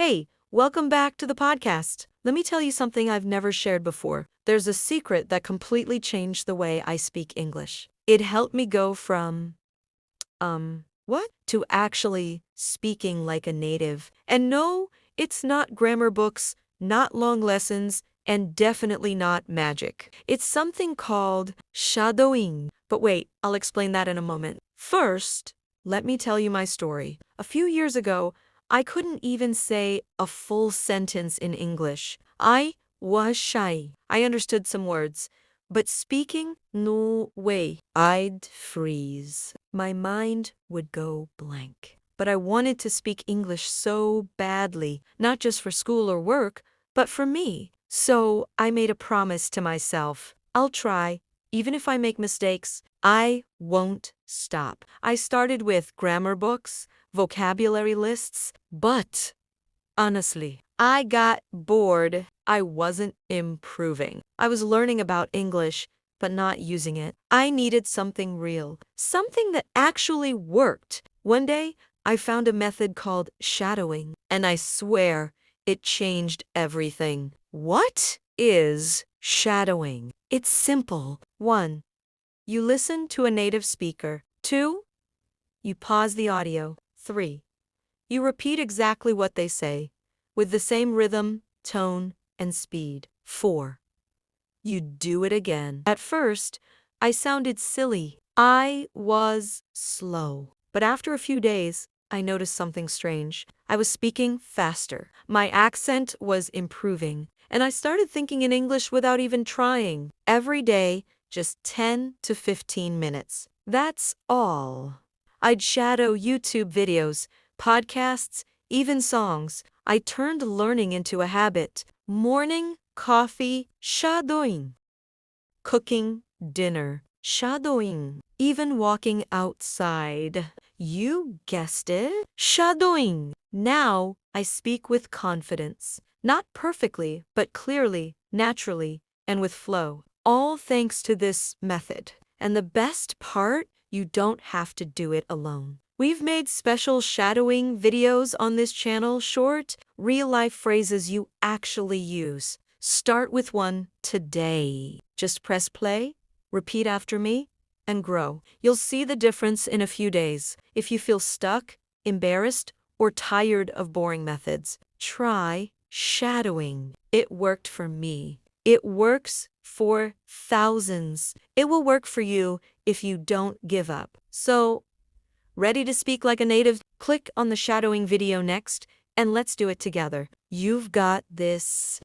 Hey, welcome back to the podcast. Let me tell you something I've never shared before. There's a secret that completely changed the way I speak English. It helped me go from, what? To actually speaking like a native. And no, it's not grammar books, not long lessons, and definitely not magic. It's something called shadowing. But wait, I'll explain that in a moment. First, let me tell you my story. A few years ago, I couldn't even say a full sentence in English. I was shy. I understood some words, but speaking, no way. I'd freeze. My mind would go blank. But I wanted to speak English so badly, not just for school or work, but for me. So I made a promise to myself. I'll try. Even if I make mistakes, I won't stop. I started with grammar books, vocabulary lists, but honestly, I got bored. I wasn't improving. I was learning about English, but not using it. I needed something real, something that actually worked. One day, I found a method called shadowing, and I swear it changed everything. What is shadowing? It's simple. 1. You listen to a native speaker. 2. You pause the audio. 3. You repeat exactly what they say, with the same rhythm, tone, and speed. 4. You do it again. At first, I sounded silly. I was slow. But after a few days, I noticed something strange. I was speaking faster. My accent was improving, and I started thinking in English without even trying. Every day, just 10 to 15 minutes. That's all. I'd shadow YouTube videos, podcasts, even songs. I turned learning into a habit. Morning, coffee, shadowing. Cooking, dinner, shadowing. Even walking outside. You guessed it, shadowing. Now I speak with confidence. Not perfectly, but clearly, naturally, and with flow. All thanks to this method. And the best part, you don't have to do it alone. We've made special shadowing videos on this channel, short, real-life phrases you actually use. Start with one today. Just press play, repeat after me, and grow. You'll see the difference in a few days. If you feel stuck, embarrassed, or tired of boring methods, try shadowing. It worked for me. It works for thousands. It will work for you if you don't give up. So, ready to speak like a native? Click on the shadowing video next, and let's do it together. You've got this.